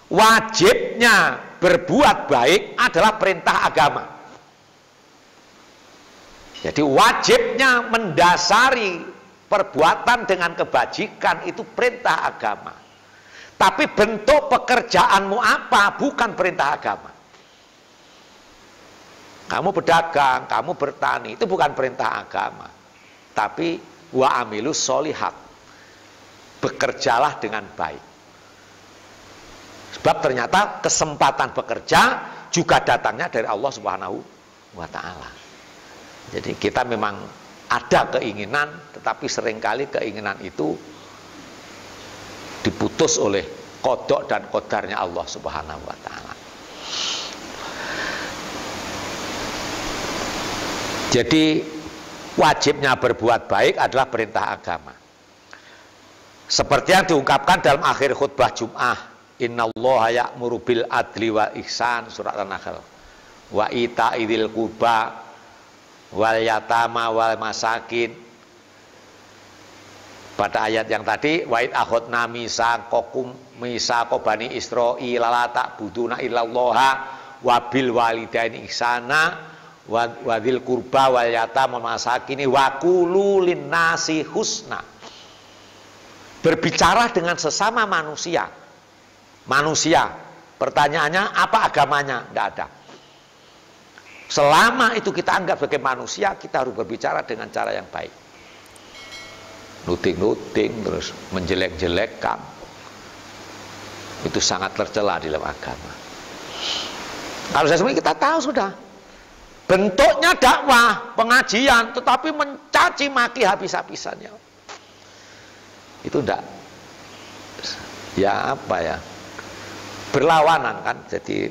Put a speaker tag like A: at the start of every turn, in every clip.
A: wajibnya berbuat baik adalah perintah agama. Jadi wajibnya mendasari perbuatan dengan kebajikan itu perintah agama. Tapi bentuk pekerjaanmu apa bukan perintah agama. Kamu berdagang, kamu bertani, itu bukan perintah agama. Tapi wa amilus sholihat, bekerjalah dengan baik. Sebab ternyata kesempatan bekerja juga datangnya dari Allah Subhanahu wa ta'ala. Jadi kita memang ada keinginan, tetapi seringkali keinginan itu diputus oleh qada dan qadarnya Allah Subhanahu wa ta'ala. Jadi wajibnya berbuat baik adalah perintah agama. Seperti yang diungkapkan dalam akhir khutbah Jum'ah, innallaha ya'muru bil adli wal ihsan, surat An-Nahl, wa ita'idil qurba wal yatama wal masakin. Pada ayat yang tadi, wa id akhadna misaqakum misaqo bani Israil la ta'buduna illallaha wa bil walidaini ihsana wadil kurba wal yatama masakini wa qulu linnasi husna. Berbicara dengan sesama manusia. Manusia, pertanyaannya apa agamanya? Tidak ada. Selama itu kita anggap sebagai manusia, kita harus berbicara dengan cara yang baik. Nuting-nuting terus menjelek-jelekkan, itu sangat tercela di dalam agama. Kalau saya sebenarnya kita tahu sudah bentuknya dakwah, pengajian, tetapi mencaci maki habis-habisannya. Itu enggak, ya apa ya, berlawanan kan. Jadi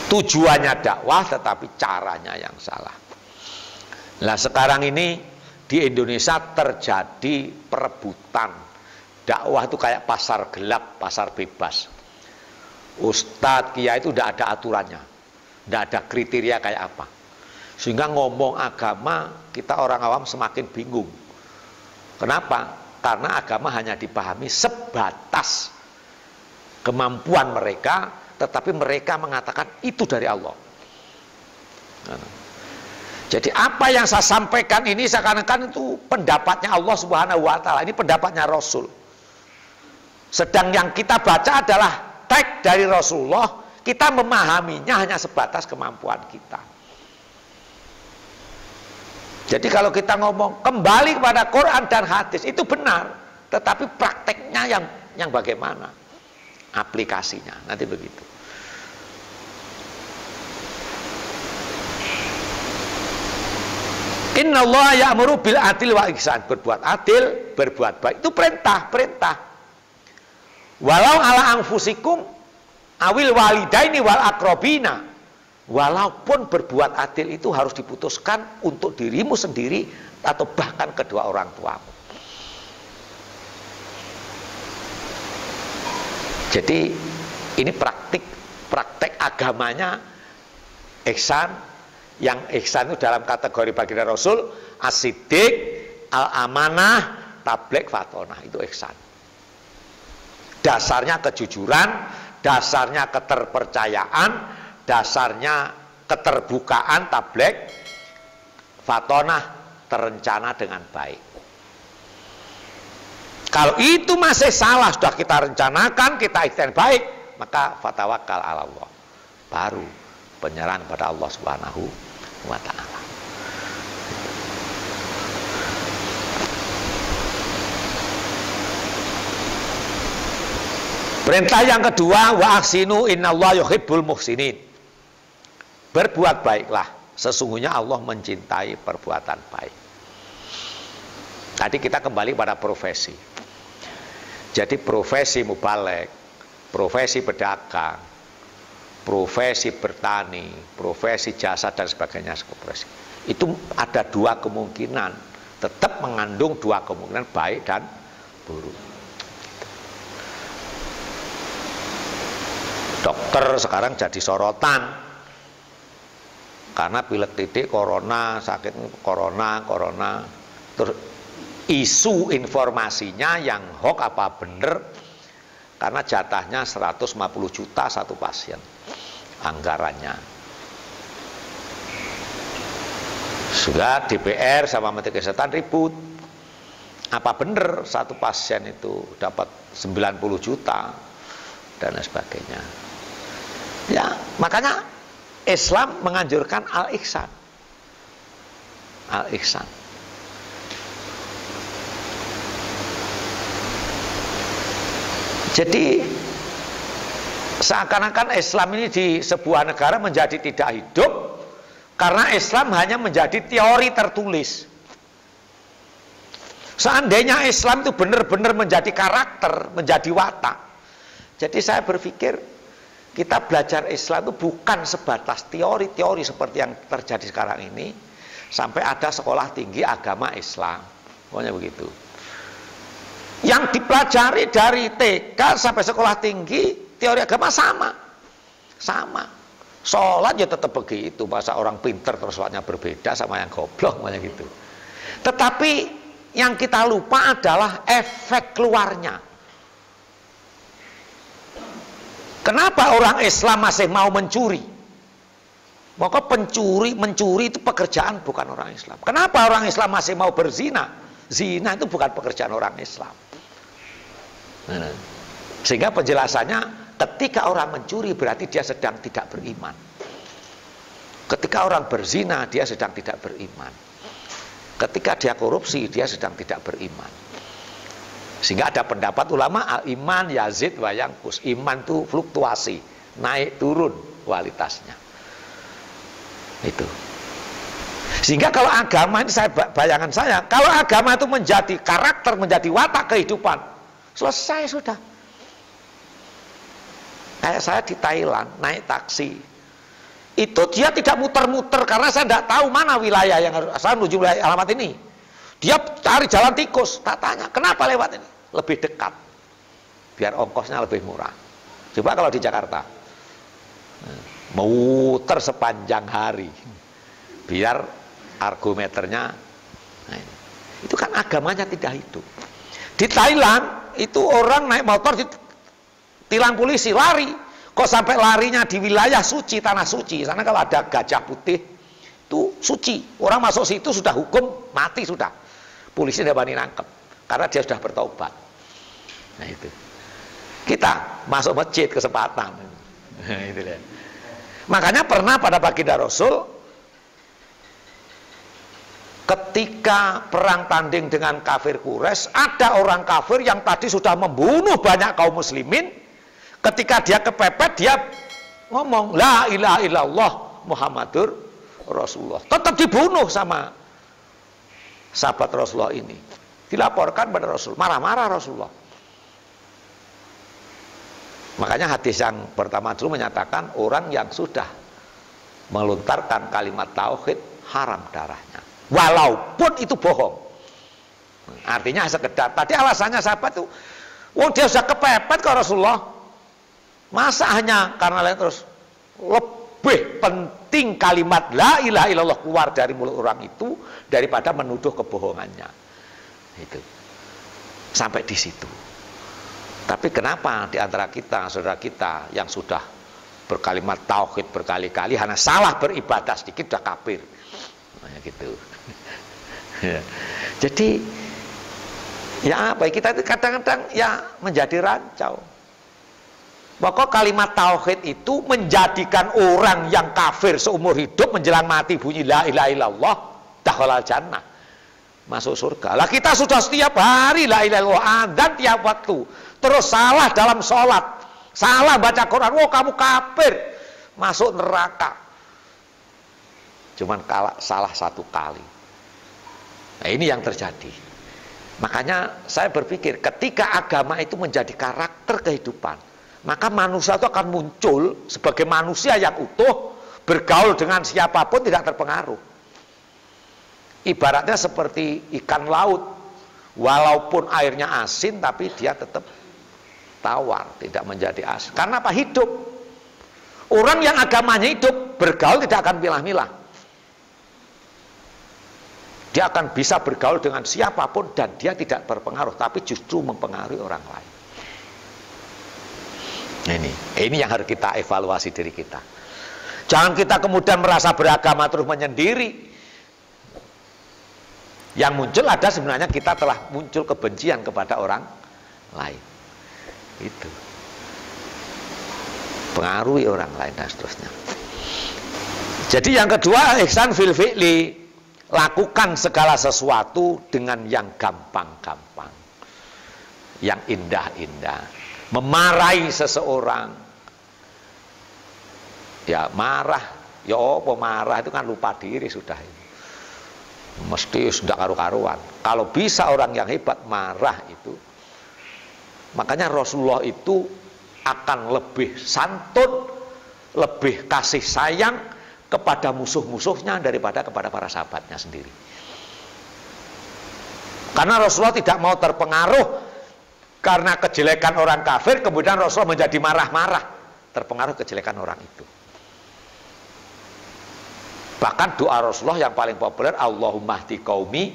A: tujuannya dakwah, tetapi caranya yang salah. Nah sekarang ini di Indonesia terjadi perebutan. Dakwah itu kayak pasar gelap, pasar bebas. Ustadz, kiai itu tidak ada aturannya, tidak ada kriteria kayak apa, sehingga ngomong agama kita orang awam semakin bingung. Kenapa? Karena agama hanya dipahami sebatas kemampuan mereka, tetapi mereka mengatakan itu dari Allah. Jadi apa yang saya sampaikan ini seakan-akan itu pendapatnya Allah Subhanahu wa ta'ala, ini pendapatnya Rasul. Sedang yang kita baca adalah teks dari Rasulullah, kita memahaminya hanya sebatas kemampuan kita. Jadi kalau kita ngomong kembali kepada Quran dan hadis itu benar, tetapi prakteknya yang bagaimana? Aplikasinya nanti begitu. Innallaha ya'muru bil adli wa ihsan, berbuat adil, berbuat baik, itu perintah. Walau ala anfusikum awil walidaini wal akrobina, walaupun berbuat adil itu harus diputuskan untuk dirimu sendiri atau bahkan kedua orang tuamu. Jadi ini praktek agamanya ihsan. Yang ihsan itu dalam kategori baginda Rasul as-siddiq, al-amanah, tabligh, fatonah, itu ihsan. Dasarnya kejujuran, dasarnya keterpercayaan, dasarnya keterbukaan, tabligh, fatonah, terencana dengan baik. Kalau itu masih salah, sudah kita rencanakan, kita ikhtiar baik, maka fatawakal ala Allah, baru penyerahan pada Allah Subhanahu wa ta'ala. Perintah yang kedua, wa ahsinu innallaha yuhibbul muhsinin. Berbuat baiklah, sesungguhnya Allah mencintai perbuatan baik. Tadi kita kembali pada profesi. Jadi profesi mubalek, profesi pedagang, profesi bertani, profesi jasa dan sebagainya, itu ada dua kemungkinan, tetap mengandung dua kemungkinan, baik dan buruk. Dokter sekarang jadi sorotan karena pilek titik, corona, sakit corona. Terus isu informasinya yang hoax apa bener, karena jatahnya 150 juta satu pasien anggarannya. Sudah DPR sama Menteri Kesehatan ribut, apa bener satu pasien itu dapat 90 juta dan lain sebagainya. Ya, makanya Islam menganjurkan al-ihsan. Al-ihsan. Jadi seakan-akan Islam ini di sebuah negara menjadi tidak hidup karena Islam hanya menjadi teori tertulis. Seandainya Islam itu benar-benar menjadi karakter, menjadi watak. Jadi saya berpikir kita belajar Islam itu bukan sebatas teori-teori seperti yang terjadi sekarang ini, sampai ada sekolah tinggi agama Islam, pokoknya begitu. Yang dipelajari dari TK sampai sekolah tinggi teori agama sama. Sholat ya tetap begitu, masa orang pinter terus sholatnya berbeda sama yang goblok, pokoknya gitu. Tetapi yang kita lupa adalah efek keluarnya. Kenapa orang Islam masih mau mencuri? Maka mencuri itu pekerjaan bukan orang Islam. Kenapa orang Islam masih mau berzina? Zina itu bukan pekerjaan orang Islam. Sehingga penjelasannya, ketika orang mencuri berarti dia sedang tidak beriman. Ketika orang berzina dia sedang tidak beriman. Ketika dia korupsi dia sedang tidak beriman. Sehingga ada pendapat ulama, al-iman yazid wa yanqus. Iman itu fluktuasi, naik turun kualitasnya. Itu. Sehingga kalau agama ini, bayangan saya, kalau agama itu menjadi karakter, menjadi watak kehidupan, selesai sudah. Kayak saya di Thailand naik taksi, itu dia tidak muter-muter karena saya tidak tahu mana wilayah yang harus saya menuju wilayah alamat ini. Dia cari jalan tikus. Tak tanya, kenapa lewat ini? Lebih dekat, biar ongkosnya lebih murah. Coba kalau di Jakarta, muter sepanjang hari, biar argometernya. Nah, itu kan agamanya tidak hidup. Di Thailand itu orang naik motor ditilang polisi, lari. Kok sampai larinya di wilayah suci, tanah suci. Sana kalau ada gajah putih itu suci. Orang masuk situ sudah hukum mati sudah. Polisi tidak berani nangkep karena dia sudah bertobat. Nah itu. Kita masuk masjid kesempatan. Itu dia. Makanya pernah pada baginda Rasul, ketika perang tanding dengan kafir Quraisy, ada orang kafir yang tadi sudah membunuh banyak kaum muslimin. Ketika dia kepepet, dia ngomong la ilaha illallah Muhammadur Rasulullah. Tetap dibunuh sama sahabat Rasulullah ini. Dilaporkan pada Rasul, marah-marah Rasulullah. Makanya hadis yang pertama dulu menyatakan orang yang sudah melontarkan kalimat tauhid haram darahnya, walaupun itu bohong. Artinya sekedar tadi alasannya sahabat tuh, dia sudah kepepet ke Rasulullah. Masa hanya karena lain terus, lebih penting kalimat la ilaha illallah keluar dari mulut orang itu daripada menuduh kebohongannya. Itu sampai di situ. Tapi kenapa di antara kita, saudara kita yang sudah berkalimat tauhid berkali-kali hanya salah beribadah sedikit sudah kafir, gitu. Jadi ya apa? Kita itu kadang-kadang ya menjadi rancau. Maka kalimat tauhid itu menjadikan orang yang kafir seumur hidup menjelang mati bunyi la ilaha illallah dakhalal jannah, masuk surga. Lah kita sudah setiap hari la ilaha illallah, adzan tiap waktu, terus salah dalam sholat, salah baca Quran, oh kamu kafir, masuk neraka. Cuman salah satu kali. Nah ini yang terjadi. Makanya saya berpikir ketika agama itu menjadi karakter kehidupan, maka manusia itu akan muncul sebagai manusia yang utuh, bergaul dengan siapapun tidak terpengaruh. Ibaratnya seperti ikan laut, walaupun airnya asin tapi dia tetap tawar, tidak menjadi asin. Karena apa? Hidup. Orang yang agamanya hidup, bergaul tidak akan milah-milah. Dia akan bisa bergaul dengan siapapun dan dia tidak berpengaruh, tapi justru mempengaruhi orang lain. Ini yang harus kita evaluasi diri kita. Jangan kita kemudian merasa beragama terus menyendiri. Yang muncul ada sebenarnya kita telah muncul kebencian kepada orang lain. Itu. Pengaruhi orang lain dan seterusnya. Jadi yang kedua, ihsan fil fi'li. Lakukan segala sesuatu dengan yang gampang-gampang, yang indah-indah. Memarahi seseorang, ya marah, ya apa marah itu kan lupa diri sudah. Mesti sudah karu-karuan. Kalau bisa orang yang hebat marah itu, makanya Rasulullah itu akan lebih santun, lebih kasih sayang kepada musuh-musuhnya daripada kepada para sahabatnya sendiri. Karena Rasulullah tidak mau terpengaruh karena kejelekan orang kafir, kemudian Rasulullah menjadi marah-marah, terpengaruh kejelekan orang itu. Bahkan doa Rasulullah yang paling populer, Allahumma hdi qaumi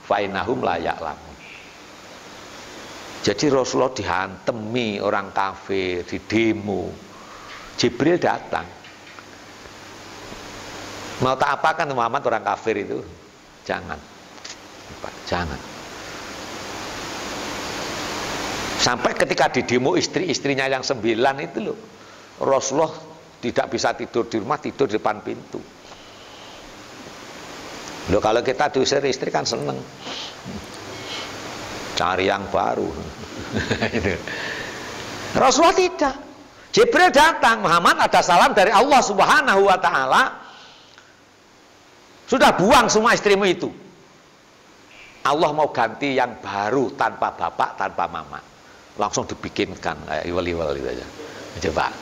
A: fa innahum la ya'lamun. Jadi Rasulullah dihantemi orang kafir, di demo. Jibril datang. Mau tak apakan Muhammad orang kafir itu? Jangan. Jangan. Sampai ketika di demo istri-istrinya yang 9 itu loh, Rasulullah tidak bisa tidur di rumah, tidur di depan pintu. Loh, kalau kita diusir istri kan seneng, cari yang baru. Rasulullah tidak. Jibril datang, Muhammad ada salam dari Allah Subhanahu wa Ta'ala. Sudah buang semua istrimu itu. Allah mau ganti yang baru, tanpa bapak, tanpa mama. Langsung dibikinkan kayak iwal-iwal gitu aja. Coba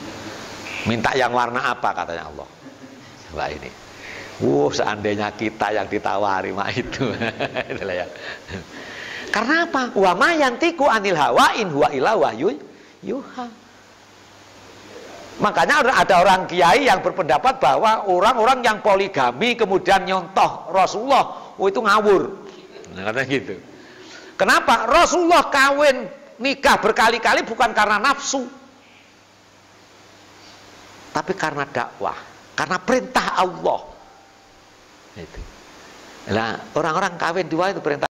A: minta yang warna apa katanya Allah. Coba ini. Seandainya kita yang ditawari mah itu. Itulah ya. Karena apa? Wa ma yantiqu anil hawa in huwa illa wahyun yuha. Makanya ada orang kiai yang berpendapat bahwa orang-orang yang poligami kemudian nyontoh Rasulullah, itu ngawur. Nah, katanya gitu. Kenapa? Rasulullah kawin nikah berkali-kali bukan karena nafsu, tapi karena dakwah, karena perintah Allah. Itu. Nah, orang-orang kawin dua itu perintah